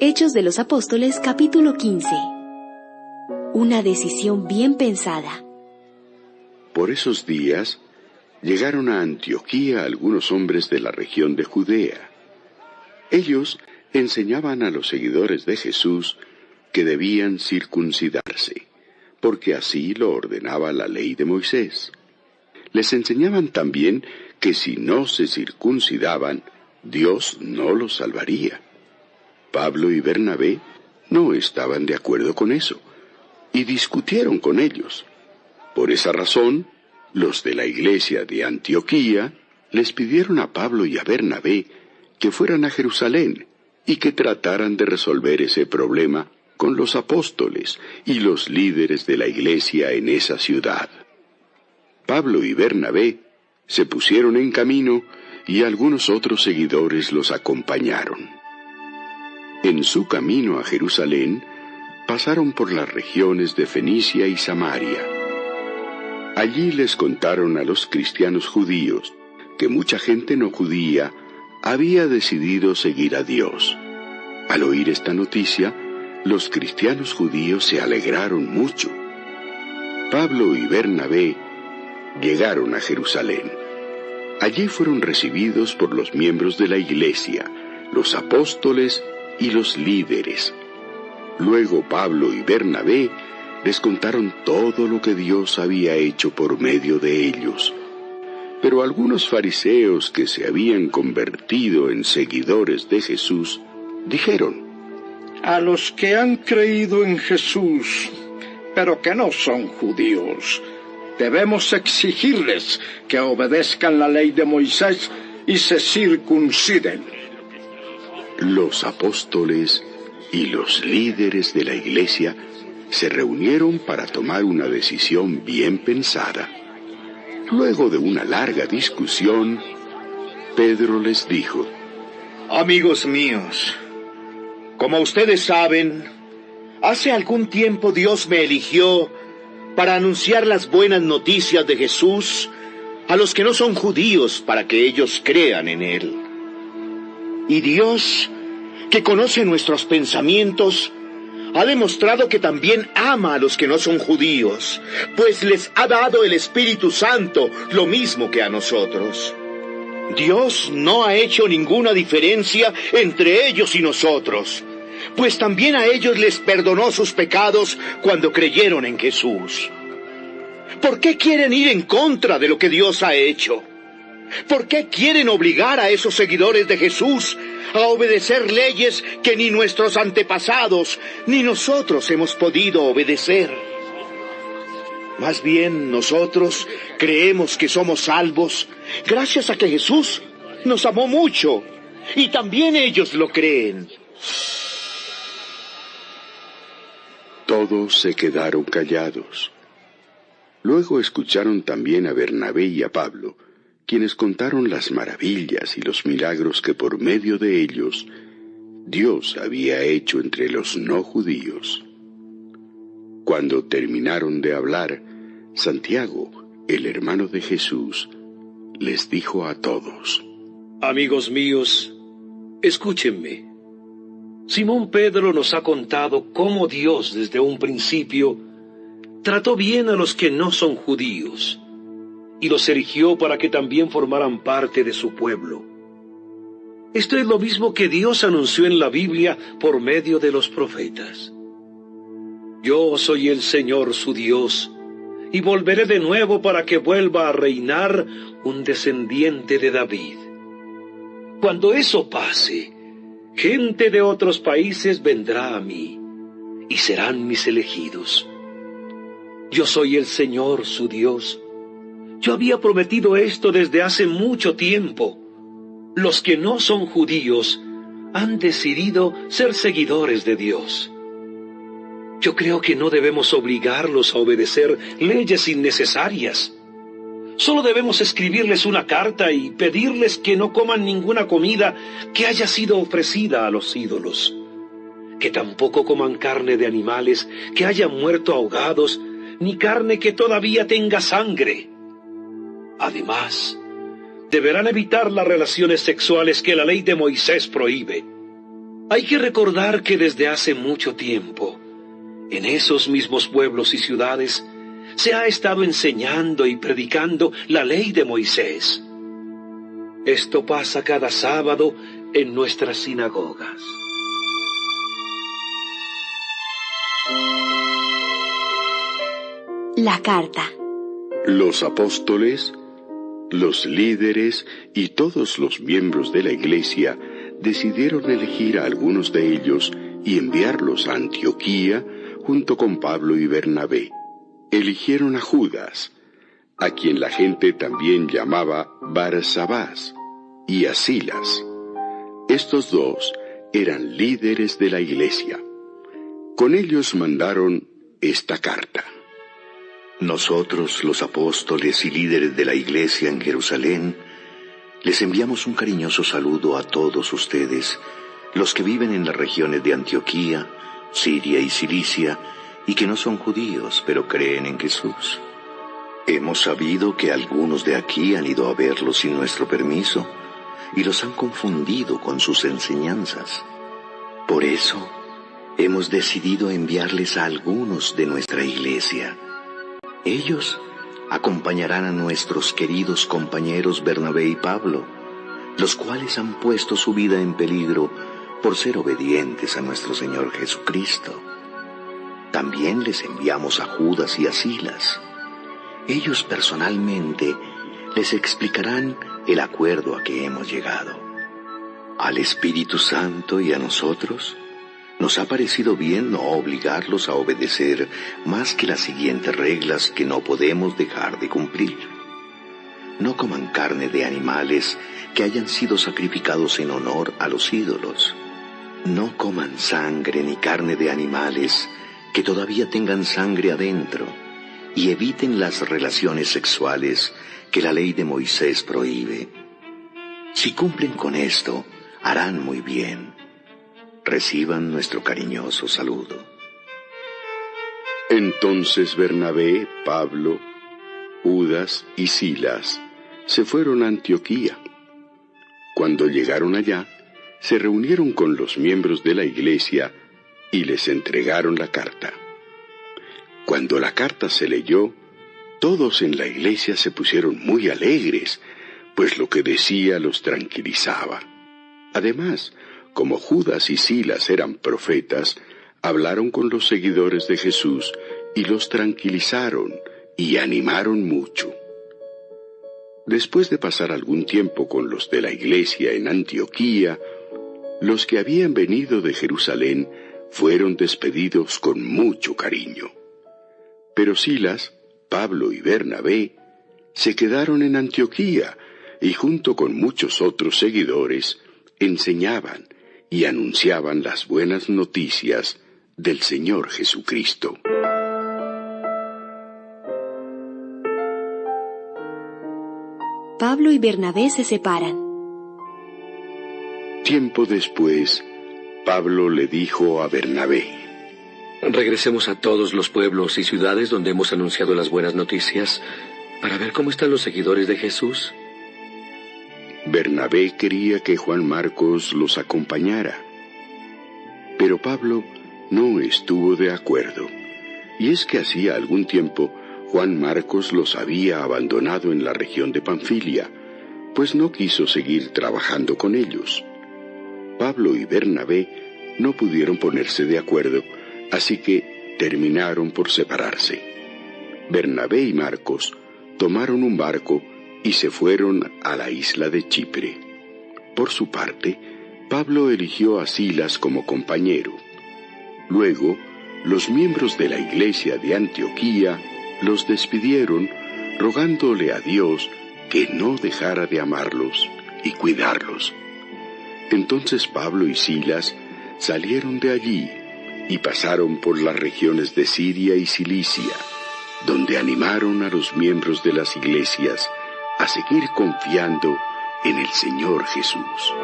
Hechos de los Apóstoles, capítulo 15. Una decisión bien pensada. Por esos días llegaron a Antioquía algunos hombres de la región de Judea. Ellos enseñaban a los seguidores de Jesús que debían circuncidarse, porque así lo ordenaba la ley de Moisés. Les enseñaban también que si no se circuncidaban, Dios no los salvaría. Pablo y Bernabé no estaban de acuerdo con eso, y discutieron con ellos. Por esa razón, los de la iglesia de Antioquía les pidieron a Pablo y a Bernabé que fueran a Jerusalén y que trataran de resolver ese problema con los apóstoles y los líderes de la iglesia en esa ciudad. Pablo y Bernabé se pusieron en camino y algunos otros seguidores los acompañaron. En su camino a Jerusalén, pasaron por las regiones de Fenicia y Samaria. Allí les contaron a los cristianos judíos que mucha gente no judía había decidido seguir a Dios. Al oír esta noticia, los cristianos judíos se alegraron mucho. Pablo y Bernabé llegaron a Jerusalén. Allí fueron recibidos por los miembros de la iglesia, los apóstoles y los líderes. Luego Pablo y Bernabé les contaron todo lo que Dios había hecho por medio de ellos. Pero algunos fariseos que se habían convertido en seguidores de Jesús dijeron: a los que han creído en Jesús, pero que no son judíos, debemos exigirles que obedezcan la ley de Moisés y se circunciden. Los apóstoles y los líderes de la iglesia se reunieron para tomar una decisión bien pensada. Luego de una larga discusión, Pedro les dijo: amigos míos, como ustedes saben, hace algún tiempo Dios me eligió para anunciar las buenas noticias de Jesús a los que no son judíos para que ellos crean en Él. Y Dios, que conoce nuestros pensamientos, ha demostrado que también ama a los que no son judíos, pues les ha dado el Espíritu Santo, lo mismo que a nosotros. Dios no ha hecho ninguna diferencia entre ellos y nosotros, pues también a ellos les perdonó sus pecados cuando creyeron en Jesús. ¿Por qué quieren ir en contra de lo que Dios ha hecho? ¿Por qué quieren obligar a esos seguidores de Jesús a obedecer leyes que ni nuestros antepasados ni nosotros hemos podido obedecer? Más bien nosotros creemos que somos salvos gracias a que Jesús nos amó mucho, y también ellos lo creen. Todos se quedaron callados. Luego escucharon también a Bernabé y a Pablo, quienes contaron las maravillas y los milagros que por medio de ellos Dios había hecho entre los no judíos. Cuando terminaron de hablar, Santiago, el hermano de Jesús, les dijo a todos: amigos míos, escúchenme. Simón Pedro nos ha contado cómo Dios desde un principio trató bien a los que no son judíos y los eligió para que también formaran parte de su pueblo. Esto es lo mismo que Dios anunció en la Biblia por medio de los profetas. Yo soy el Señor su Dios, y volveré de nuevo para que vuelva a reinar un descendiente de David. Cuando eso pase, gente de otros países vendrá a mí, y serán mis elegidos. Yo soy el Señor su Dios. Yo había prometido esto desde hace mucho tiempo. Los que no son judíos han decidido ser seguidores de Dios. Yo creo que no debemos obligarlos a obedecer leyes innecesarias. Solo debemos escribirles una carta y pedirles que no coman ninguna comida que haya sido ofrecida a los ídolos, que tampoco coman carne de animales que hayan muerto ahogados, ni carne que todavía tenga sangre. Además, deberán evitar las relaciones sexuales que la ley de Moisés prohíbe. Hay que recordar que desde hace mucho tiempo, en esos mismos pueblos y ciudades, se ha estado enseñando y predicando la ley de Moisés. Esto pasa cada sábado en nuestras sinagogas. La carta. Los apóstoles, los líderes y todos los miembros de la iglesia decidieron elegir a algunos de ellos y enviarlos a Antioquía junto con Pablo y Bernabé. Eligieron a Judas, a quien la gente también llamaba Barsabás, y a Silas. Estos dos eran líderes de la iglesia. Con ellos mandaron esta carta. Nosotros, los apóstoles y líderes de la iglesia en Jerusalén, les enviamos un cariñoso saludo a todos ustedes, los que viven en las regiones de Antioquía, Siria y Cilicia, y que no son judíos, pero creen en Jesús. Hemos sabido que algunos de aquí han ido a verlos sin nuestro permiso, y los han confundido con sus enseñanzas. Por eso, hemos decidido enviarles a algunos de nuestra iglesia. Ellos acompañarán a nuestros queridos compañeros Bernabé y Pablo, los cuales han puesto su vida en peligro por ser obedientes a nuestro Señor Jesucristo. También les enviamos a Judas y a Silas. Ellos personalmente les explicarán el acuerdo a que hemos llegado. Al Espíritu Santo y a nosotros nos ha parecido bien no obligarlos a obedecer más que las siguientes reglas que no podemos dejar de cumplir. No coman carne de animales que hayan sido sacrificados en honor a los ídolos. No coman sangre ni carne de animales que todavía tengan sangre adentro, y eviten las relaciones sexuales que la ley de Moisés prohíbe. Si cumplen con esto, harán muy bien. Reciban nuestro cariñoso saludo. Entonces Bernabé, Pablo, Judas y Silas se fueron a Antioquía. Cuando llegaron allá, se reunieron con los miembros de la iglesia y les entregaron la carta. Cuando la carta se leyó, todos en la iglesia se pusieron muy alegres, pues lo que decía los tranquilizaba. Además, como Judas y Silas eran profetas, hablaron con los seguidores de Jesús y los tranquilizaron y animaron mucho. Después de pasar algún tiempo con los de la iglesia en Antioquía, los que habían venido de Jerusalén fueron despedidos con mucho cariño. Pero Silas, Pablo y Bernabé se quedaron en Antioquía y junto con muchos otros seguidores enseñaban y anunciaban las buenas noticias del Señor Jesucristo. Pablo y Bernabé se separan. Tiempo después, Pablo le dijo a Bernabé: regresemos a todos los pueblos y ciudades donde hemos anunciado las buenas noticias para ver cómo están los seguidores de Jesús. Bernabé quería que Juan Marcos los acompañara, pero Pablo no estuvo de acuerdo, y es que hacía algún tiempo Juan Marcos los había abandonado en la región de Panfilia, pues no quiso seguir trabajando con ellos. Pablo y Bernabé no pudieron ponerse de acuerdo, así que terminaron por separarse. Bernabé y Marcos tomaron un barco y se fueron a la isla de Chipre. Por su parte, Pablo eligió a Silas como compañero. Luego, los miembros de la iglesia de Antioquía los despidieron, rogándole a Dios que no dejara de amarlos y cuidarlos. Entonces Pablo y Silas salieron de allí y pasaron por las regiones de Siria y Cilicia, donde animaron a los miembros de las iglesias a seguir confiando en el Señor Jesús.